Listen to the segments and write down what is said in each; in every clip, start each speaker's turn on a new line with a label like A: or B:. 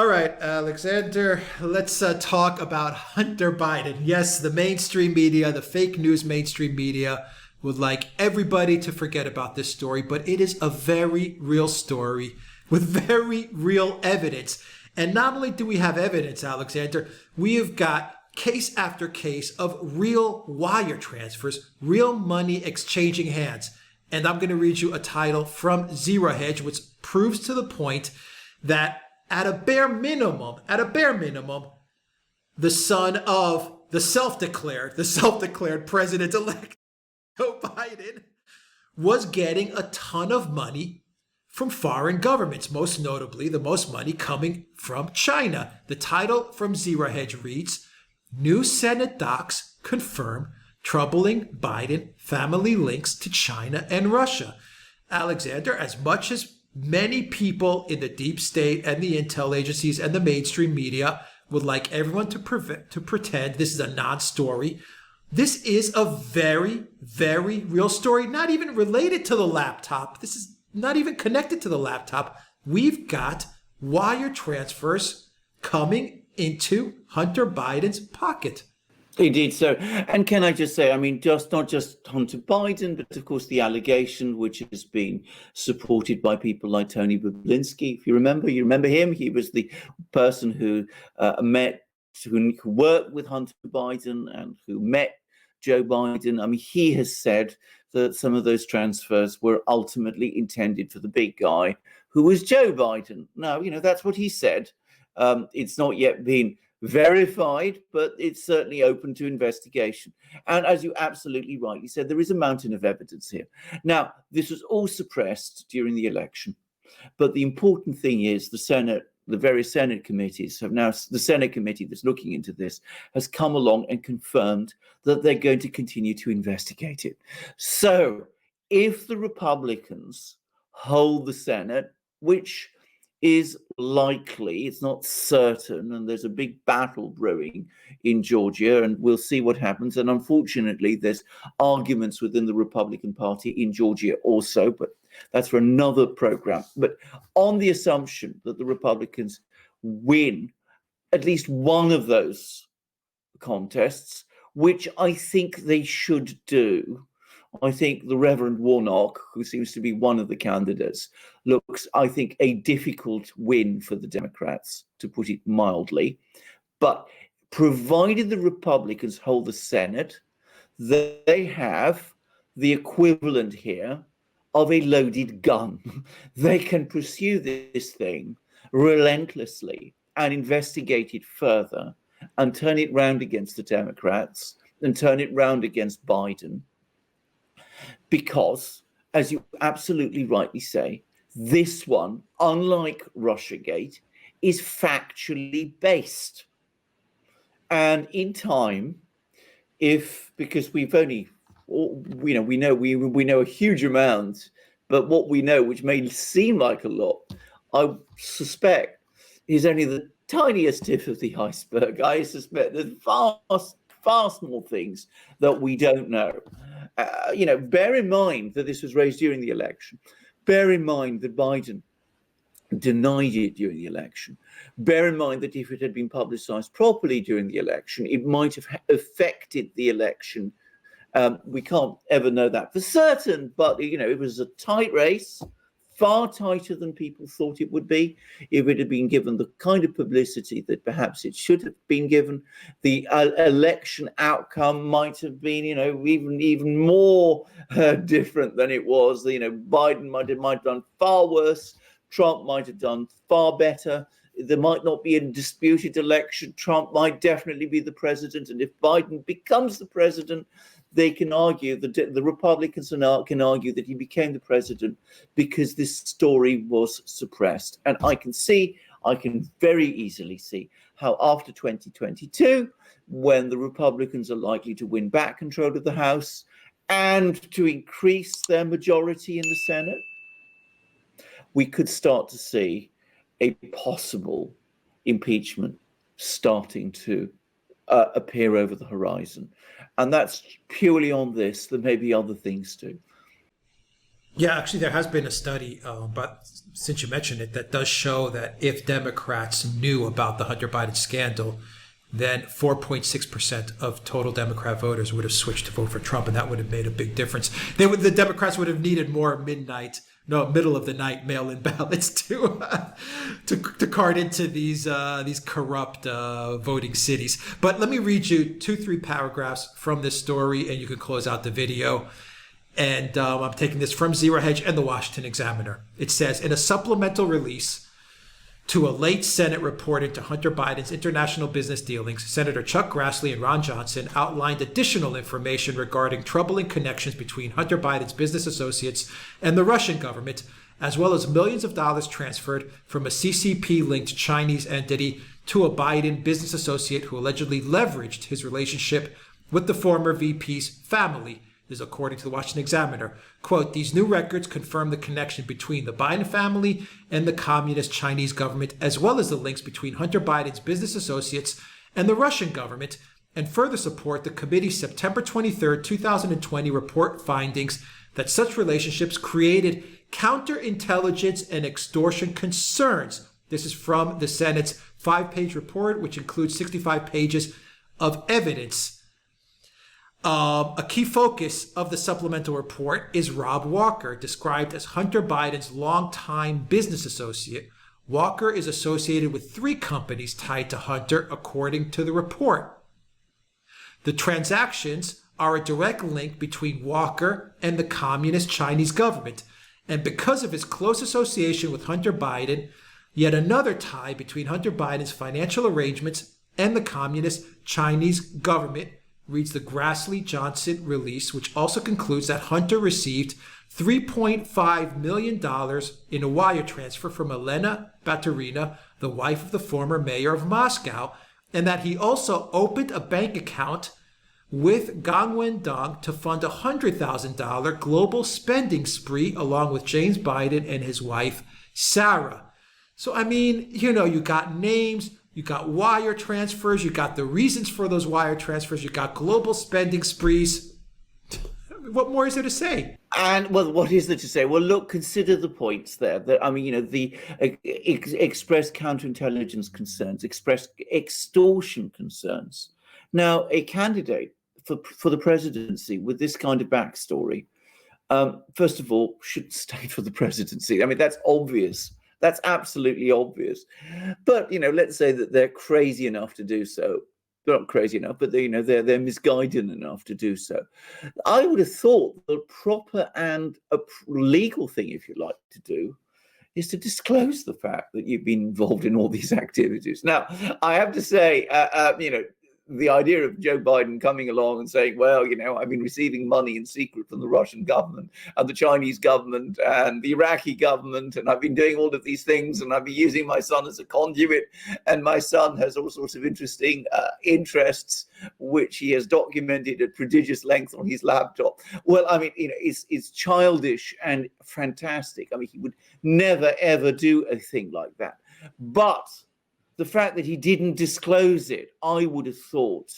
A: All right, Alexander, let's talk about Hunter Biden. Yes, the mainstream media, the fake news mainstream media, would like everybody to forget about this story, but it is a very real story with very real evidence. And not only do we have evidence, Alexander, we have got case after case of real wire transfers, real money exchanging hands. And I'm going to read you a title from Zero Hedge, which proves to the point that at a bare minimum, the son of the self-declared president-elect Joe Biden was getting a ton of money from foreign governments, most notably the most money coming from China. The title from Zero Hedge reads, New Senate docs confirm troubling Biden family links to China and Russia. Alexander, as much as many people in the deep state and the intel agencies and the mainstream media would like everyone to pretend this is a non-story, this is a very, very real story, not even related to the laptop. This is not even connected to the laptop. We've got wire transfers coming into Hunter Biden's pocket.
B: Indeed so. And can I just say, I mean, just not just Hunter Biden, but of course the allegation, which has been supported by people like Tony Bobulinski. If you remember him. He was the person who who worked with Hunter Biden and who met Joe Biden. I mean, he has said that some of those transfers were ultimately intended for the big guy, who was Joe Biden. Now, that's what he said. It's not yet been verified, but it's certainly open to investigation. And as you absolutely rightly said, there is a mountain of evidence here. Now, this was all suppressed during the election, but the important thing is the various Senate committees have now, the Senate committee that's looking into this has come along and confirmed that they're going to continue to investigate it. So if the Republicans hold the Senate, which is likely, it's not certain, and there's a big battle brewing in Georgia, and we'll see what happens. And unfortunately, there's arguments within the Republican Party in Georgia also, but that's for another program. But on the assumption that the Republicans win at least one of those contests, which I think they should do, I think the Reverend Warnock, who seems to be one of the candidates, looks, I think, a difficult win for the Democrats, to put it mildly. But provided the Republicans hold the Senate, they have the equivalent here of a loaded gun. They can pursue this thing relentlessly and investigate it further and turn it round against the Democrats and turn it round against Biden. Because, as you absolutely rightly say, this one, unlike Russiagate, is factually based. And in time, because we've only, we know a huge amount, but what we know, which may seem like a lot, I suspect is only the tiniest tip of the iceberg. I suspect there's far more things that we don't know. Bear in mind that this was raised during the election. Bear in mind that Biden denied it during the election. Bear in mind that if it had been publicized properly during the election, it might have affected the election. We can't ever know that for certain, but it was a tight race, far tighter than people thought it would be. If it had been given the kind of publicity that perhaps it should have been given, the election outcome might have been, even more different than it was. Biden might have done far worse. Trump might have done far better. There might not be a disputed election. Trump might definitely be the president. And if Biden becomes the president, they can argue, the Republicans can argue that he became the president because this story was suppressed. And I can very easily see how after 2022, when the Republicans are likely to win back control of the House and to increase their majority in the Senate, we could start to see a possible impeachment starting to appear over the horizon. And that's purely on this. There may be other things too.
A: Yeah, actually, there has been a study, but since you mentioned it, that does show that if Democrats knew about the Hunter Biden scandal, then 4.6% of total Democrat voters would have switched to vote for Trump, and that would have made a big difference. The Democrats would have needed more middle of the night mail-in ballots to cart into these corrupt voting cities. But let me read you 2-3 paragraphs from this story, and you can close out the video. And I'm taking this from Zero Hedge and the Washington Examiner. It says, in a supplemental release to a late Senate report into Hunter Biden's international business dealings, Senator Chuck Grassley and Ron Johnson outlined additional information regarding troubling connections between Hunter Biden's business associates and the Russian government, as well as millions of dollars transferred from a CCP-linked Chinese entity to a Biden business associate who allegedly leveraged his relationship with the former VP's family. This is according to the Washington Examiner. Quote, these new records confirm the connection between the Biden family and the communist Chinese government, as well as the links between Hunter Biden's business associates and the Russian government, and further support the committee's September 23, 2020 report findings that such relationships created counterintelligence and extortion concerns. This is from the Senate's 5-page report, which includes 65 pages of evidence. A key focus of the supplemental report is Rob Walker, described as Hunter Biden's longtime business associate. Walker is associated with 3 companies tied to Hunter, according to the report. The transactions are a direct link between Walker and the communist Chinese government. And because of his close association with Hunter Biden, yet another tie between Hunter Biden's financial arrangements and the communist Chinese government, reads the Grassley-Johnson release, which also concludes that Hunter received $3.5 million in a wire transfer from Elena Baturina, the wife of the former mayor of Moscow, and that he also opened a bank account with Gang Wendong to fund a $100,000 global spending spree along with James Biden and his wife, Sarah. So, I mean, you got names, you got wire transfers, you got the reasons for those wire transfers, you got global spending sprees. What more is there to say?
B: And well, what is there to say? Well, look, consider the points there. The express counterintelligence concerns, express extortion concerns. Now, a candidate for the presidency with this kind of backstory, first of all, should stay for the presidency. I mean, that's obvious. That's absolutely obvious. But, let's say that they're crazy enough to do so. They're not crazy enough, but they're misguided enough to do so. I would have thought the proper and a legal thing, if you like, to do is to disclose the fact that you've been involved in all these activities. Now, I have to say, the idea of Joe Biden coming along and saying, well, I've been receiving money in secret from the Russian government and the Chinese government and the Iraqi government, and I've been doing all of these things, and I've been using my son as a conduit, and my son has all sorts of interesting interests, which he has documented at prodigious length on his laptop. Well, I mean, it's childish and fantastic. I mean, he would never, ever do a thing like that. But the fact that he didn't disclose it, I would have thought,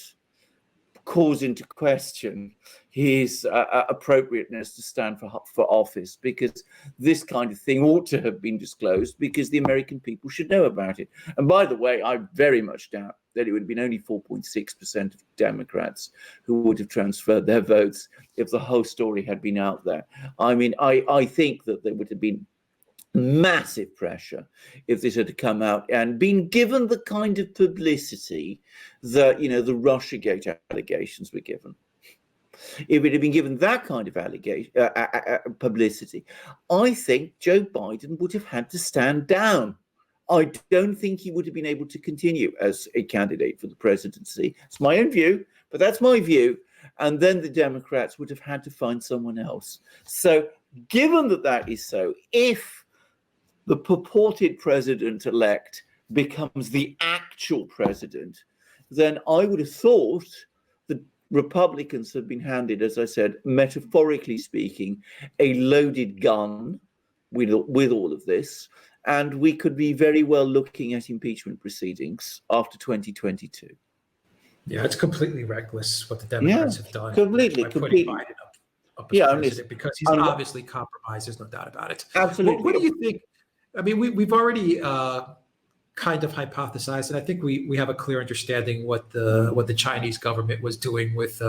B: calls into question his appropriateness to stand for office, because this kind of thing ought to have been disclosed because the American people should know about it. And by the way, I very much doubt that it would have been only 4.6% of Democrats who would have transferred their votes if the whole story had been out there. I mean, I think that there would have been massive pressure if this had come out and been given the kind of publicity that the Russiagate allegations were given. If it had been given that kind of publicity, I think Joe Biden would have had to stand down. I don't think he would have been able to continue as a candidate for the presidency. It's my own view, but that's my view. And then the Democrats would have had to find someone else. So given that is so, if the purported president-elect becomes the actual president, then I would have thought the Republicans have been handed, as I said, metaphorically speaking, a loaded gun with all of this, and we could be very well looking at impeachment proceedings after 2022.
A: Yeah, it's completely reckless what the Democrats have done.
B: Completely.
A: Biden up up as president because he's
B: un-
A: obviously compromised. There's no doubt about it.
B: absolutely.
A: What do you think? I mean, we've already kind of hypothesized, and I think we have a clear understanding what the Chinese government was doing with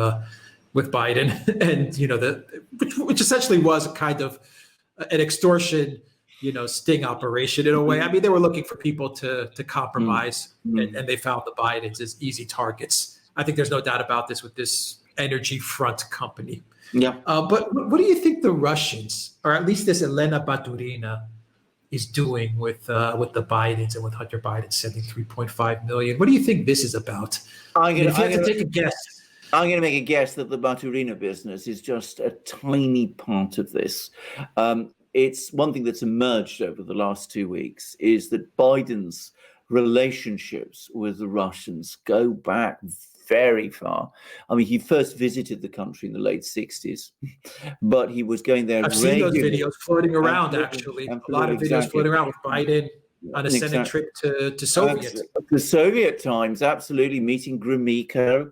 A: Biden, and which essentially was kind of an extortion, sting operation in a way. I mean, they were looking for people to compromise, and they found the Bidens as easy targets. I think there's no doubt about this with this energy front company.
B: Yeah.
A: But what do you think the Russians, or at least this Elena Baturina, is doing with the Bidens and with Hunter Biden sending 3.5 million? What do you think this is about? If you had to take a guess.
B: I'm going to make a guess that the Baturina business is just a tiny part of this. It's one thing that's emerged over the last 2 weeks is that Biden's relationships with the Russians go back very far. I mean, he first visited the country in the late 60s, but he was going there
A: I've seen those videos floating around, actually. A lot of videos floating around with Biden on a Senate trip to Soviet.
B: The Soviet times, absolutely, meeting Gromyko.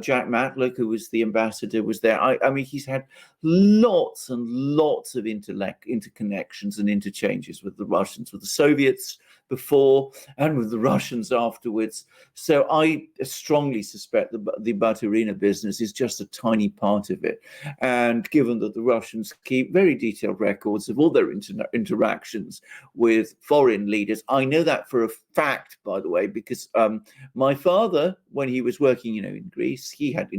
B: Jack Matlock, who was the ambassador, was there. I mean, he's had lots and lots of interconnections and interchanges with the Russians, with the Soviets before and with the Russians afterwards. So I strongly suspect the Baturina business is just a tiny part of it. And given that the Russians keep very detailed records of all their interactions with foreign leaders, I know that for a fact, by the way, because my father, when he was working, in Greece, he had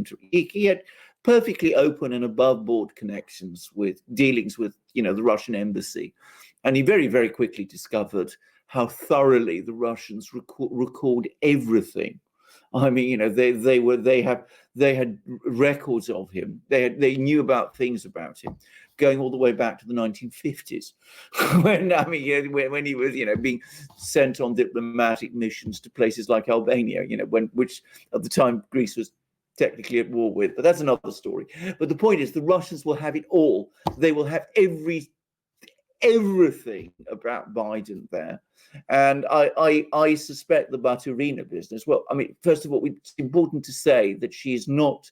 B: perfectly open and above board connections with dealings with, the Russian embassy. And he very, very quickly discovered how thoroughly the Russians record everything. I mean, they had records of him. They knew about things about him, going all the way back to the 1950s, when he was being sent on diplomatic missions to places like Albania, which at the time Greece was technically at war with. But that's another story. But the point is, the Russians will have it all. They will have everything about Biden there. And I suspect the Baturina business, well, I mean, first of all, it's important to say that she is not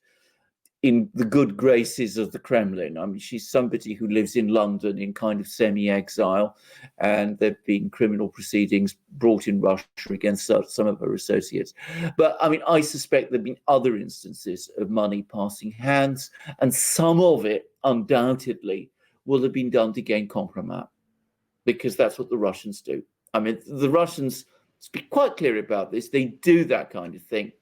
B: in the good graces of the Kremlin. I mean, she's somebody who lives in London in kind of semi-exile, and there have been criminal proceedings brought in Russia against some of her associates. But I mean, I suspect there have been other instances of money passing hands, and some of it undoubtedly will have been done to gain compromise, because that's what the Russians do. I mean, the Russians, to be quite clear about this, they do that kind of thing.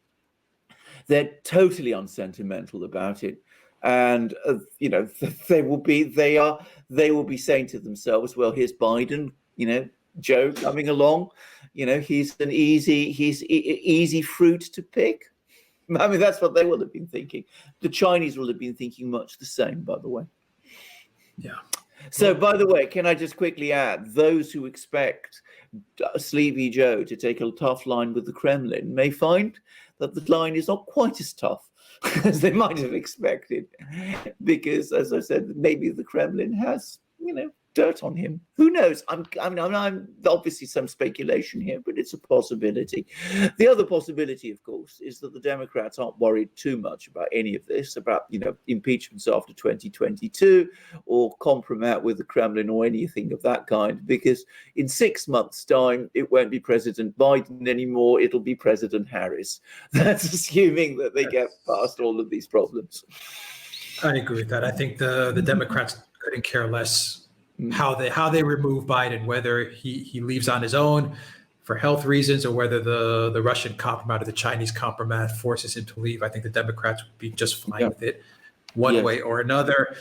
B: They're totally unsentimental about it, and they will be saying to themselves, "Well, here's Biden, Joe coming along, he's easy fruit to pick." I mean, that's what they will have been thinking. The Chinese will have been thinking much the same, by the way.
A: Yeah.
B: So, by the way, can I just quickly add, those who expect Sleepy Joe to take a tough line with the Kremlin may find that the line is not quite as tough as they might have expected, because, as I said, maybe the Kremlin has, dirt on him. Who knows? I'm obviously some speculation here, but it's a possibility. The other possibility, of course, is that the Democrats aren't worried too much about any of this, about impeachments after 2022 or compromise with the Kremlin or anything of that kind, because in 6 months' time it won't be President Biden anymore; it'll be President Harris. That's assuming that they get past all of these problems.
A: I agree with that. I think the Democrats couldn't care less how they remove Biden, whether he leaves on his own for health reasons or whether the Russian compromise or the Chinese compromise forces him to leave. I think the Democrats would be just fine with it one way or another.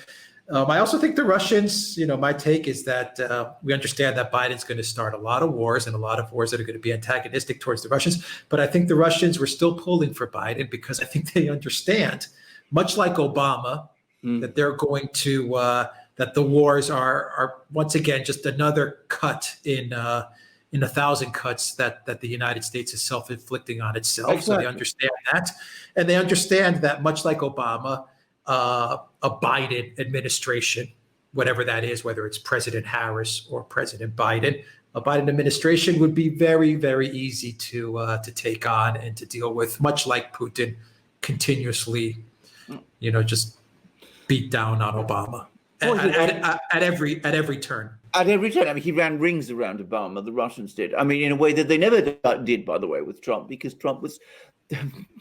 A: I also think the Russians, my take is that we understand that Biden's going to start a lot of wars and a lot of wars that are going to be antagonistic towards the Russians. But I think the Russians were still pulling for Biden because I think they understand, much like Obama, that they're going to that the wars are once again just another cut in 1,000 cuts that the United States is self-inflicting on itself. Exactly. So they understand that, and they understand that, much like Obama, a Biden administration, whatever that is, whether it's President Harris or President Biden, a Biden administration would be very, very easy to take on and to deal with, much like Putin continuously, just beat down on Obama
B: Well,
A: at every turn.
B: At every turn, I mean, he ran rings around Obama, the Russians did. I mean, in a way that they never did, by the way, with Trump, because Trump was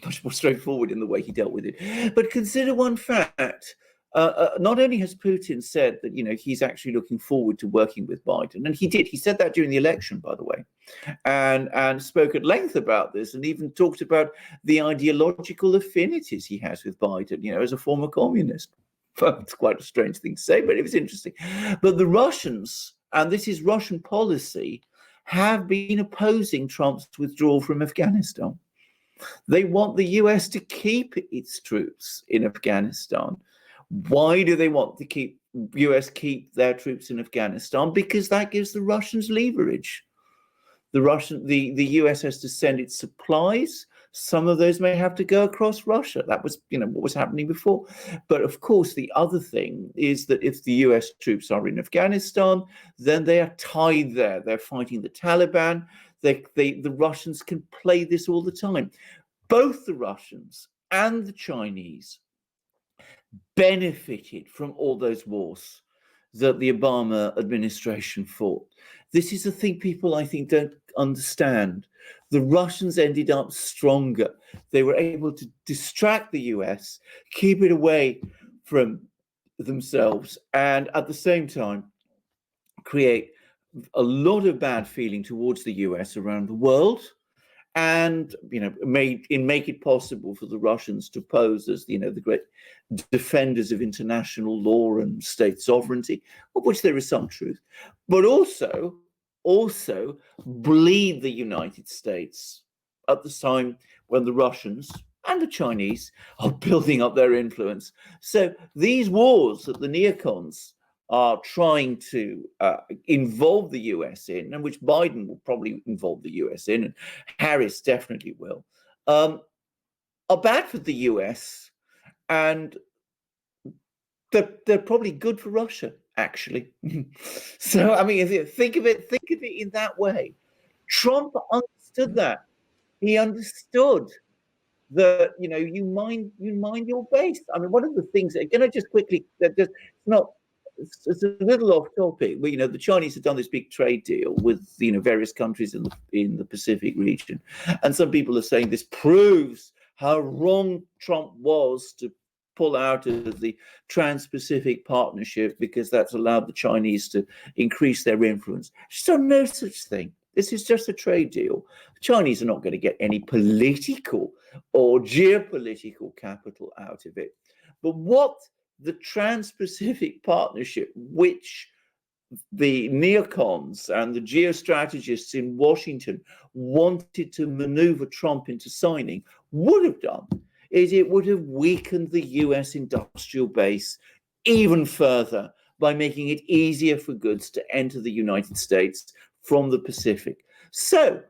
B: much more straightforward in the way he dealt with it. But consider one fact. Not only has Putin said that, he's actually looking forward to working with Biden, and he did. He said that during the election, by the way, and spoke at length about this, and even talked about the ideological affinities he has with Biden, as a former communist. Well, it's quite a strange thing to say, but it was interesting. But the Russians, and this is Russian policy, have been opposing Trump's withdrawal from Afghanistan. They want the US to keep its troops in Afghanistan. Why do they want the US keep their troops in Afghanistan? Because that gives the Russians leverage. The US has to send its supplies. Some of those may have to go across Russia. That was, what was happening before. But of course, the other thing is that if the US troops are in Afghanistan, then they are tied there. They're fighting the Taliban. The Russians can play this all the time. Both the Russians and the Chinese benefited from all those wars that the Obama administration fought. This is a thing people, I think, don't understand. The Russians ended up stronger. They were able to distract the US, keep it away from themselves, and at the same time, create a lot of bad feeling towards the US around the world, and make it possible for the Russians to pose as the great defenders of international law and state sovereignty, of which there is some truth, but also bleed the United States at the time when the Russians and the Chinese are building up their influence. So these wars that the neocons are trying to involve the US in, and which Biden will probably involve the US in, and Harris definitely will, are bad for the US, and they're probably good for Russia, actually. So, I mean, think of it in that way. Trump understood that. He understood that, you mind your base. I mean, one of the things, just quickly, it's a little off topic, but the Chinese have done this big trade deal with various countries in the Pacific region, and some people are saying this proves how wrong Trump was to pull out of the Trans-Pacific Partnership, because that's allowed the Chinese to increase their influence. So no such thing. This is just a trade deal. The Chinese are not going to get any political or geopolitical capital out of it. But what the Trans-Pacific Partnership, which the neocons and the geostrategists in Washington wanted to maneuver Trump into signing, would have done, is it would have weakened the US industrial base even further by making it easier for goods to enter the United States from the Pacific. So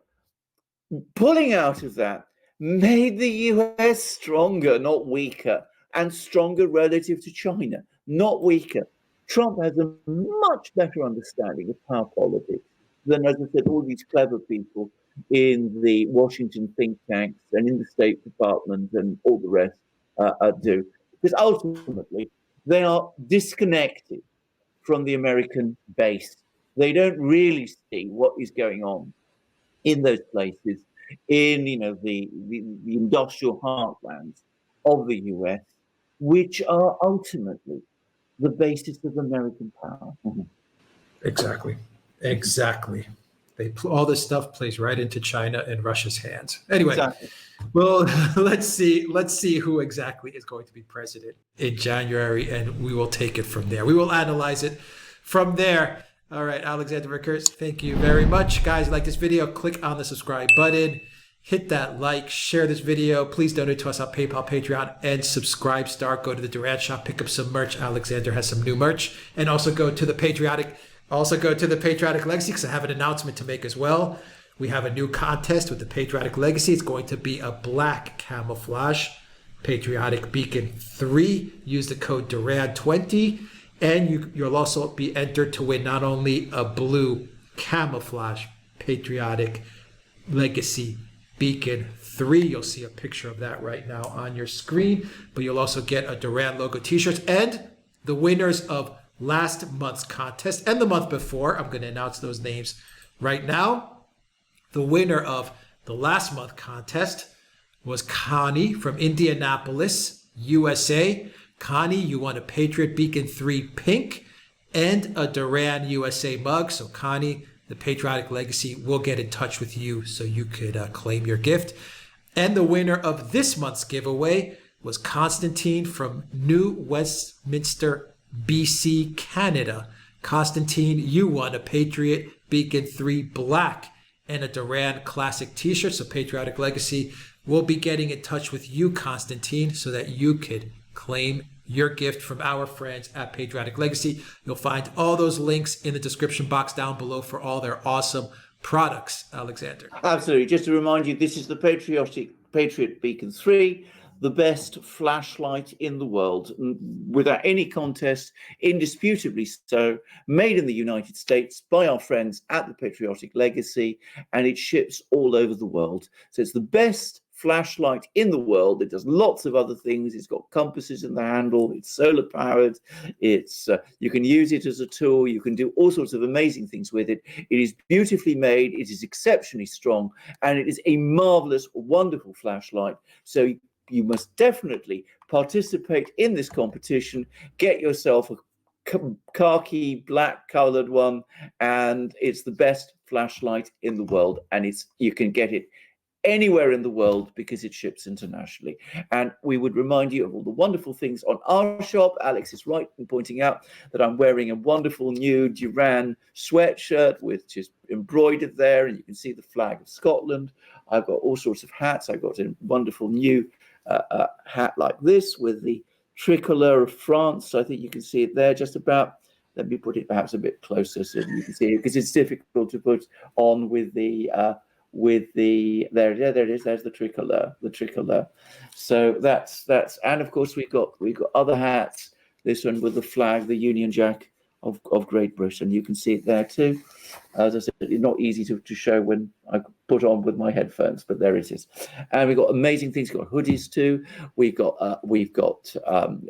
B: pulling out of that made the US stronger, not weaker, and stronger relative to China, not weaker. Trump has a much better understanding of power politics than, as I said, all these clever people in the Washington think tanks and in the State Department and all the rest do. Because ultimately, they are disconnected from the American base. They don't really see what is going on in those places, in the industrial heartlands of the US, which are ultimately the basis of American power.
A: Exactly. All this stuff plays right into China and Russia's hands. Anyway,
B: Exactly.
A: well, let's see who exactly is going to be president in January, and we will take it from there. We will analyze it from there. All right, Alexander Rickers, thank you very much. Guys, if you like this video, click on the subscribe button, hit that like, share this video. Please donate to us on PayPal, Patreon, and Subscribe Star. Go to the Duran shop, pick up some merch. Alexander has some new merch. And also go to the Patriotic Legacy, because I have an announcement to make as well. We have a new contest with the Patriotic Legacy. It's going to be a black camouflage Patriotic Beacon 3. Use the code Duran20, and you'll also be entered to win not only a blue camouflage Patriotic Legacy Beacon 3. You'll see a picture of that right now on your screen, but you'll also get a Duran logo t-shirts, and the winners of last month's contest and the month before. I'm going to announce those names right now. The winner of the last month contest was Connie from Indianapolis, USA. Connie, you won a Patriot Beacon 3 pink and a Duran USA mug. So Connie, the Patriotic Legacy, will get in touch with you so you could claim your gift. And the winner of this month's giveaway was Constantine from New Westminster, BC, Canada. Constantine, you won a Patriot Beacon 3 black and a Duran classic t-shirt. So Patriotic Legacy will be getting in touch with you, Constantine, so that you could claim your gift from our friends at Patriotic Legacy. You'll find all those links in the description box down below for all their awesome products, Alexander.
B: Absolutely. Just to remind you, this is the Patriot Beacon 3, the best flashlight in the world, without any contest, indisputably so, made in the United States by our friends at the Patriotic Legacy, and it ships all over the world. So it's the best flashlight in the world. It does lots of other things. It's got compasses in the handle. It's solar powered. It's you can use it as a tool. You can do all sorts of amazing things with it. It is beautifully made. It is exceptionally strong, and it is a marvelous, wonderful flashlight. So you must definitely participate in this competition. Get yourself a khaki black colored one, and it's the best flashlight in the world, and you can get it anywhere in the world because it ships internationally. And we would remind you of all the wonderful things on our shop. Alex is right in pointing out that I'm wearing a wonderful new Duran sweatshirt, which is embroidered there, and you can see the flag of Scotland. I've got all sorts of hats. I've got a wonderful new hat like this with the tricolour of France. So I think you can see it there just about. Let me put it perhaps a bit closer so you can see it, because it's difficult to put on with the there it is. There's the tricolor. So that's and of course we've got other hats. This one with the flag, the Union Jack of Great Britain. You can see it there too. As I said, it's not easy to show when I put on with my headphones, but there it is. And we've got amazing things. We've got hoodies too. We've got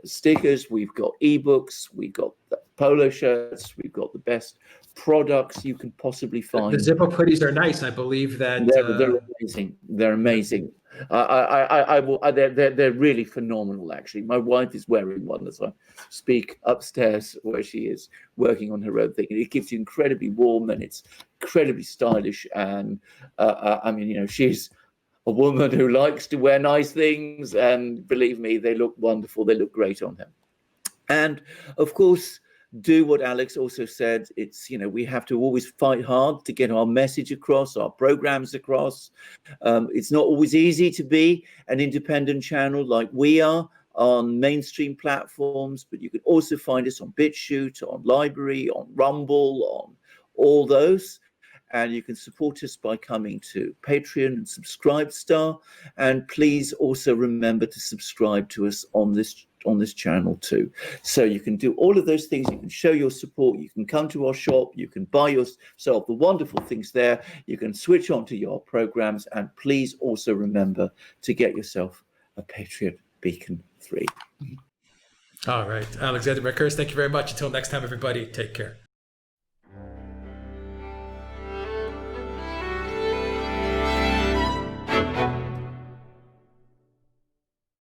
B: stickers. We've got ebooks. We've got polo shirts. We've got the best products you can possibly find.
A: The zip-up hoodies are nice. I believe that
B: they're amazing. They're amazing. They're really phenomenal. Actually, my wife is wearing one as I speak upstairs, where she is working on her own thing. And it keeps you incredibly warm, and it's incredibly stylish. And I mean, you know, she's a woman who likes to wear nice things, and believe me, they look wonderful. They look great on her. And of course, do what Alex also said. It's, you know, we have to always fight hard to get our message across, our programs across. It's not always easy to be an independent channel like we are on mainstream platforms, but you can also find us on BitChute, on Library, on Rumble, on all those. And you can support us by coming to Patreon and Subscribestar. And please also remember to subscribe to us on this channel too. So you can do all of those things. You can show your support. You can come to our shop. You can buy yourself the wonderful things there. You can switch on to your programs. And please also remember to get yourself a Patriot Beacon 3.
A: All right. Alexander Mercurs, thank you very much. Until next time, everybody, take care.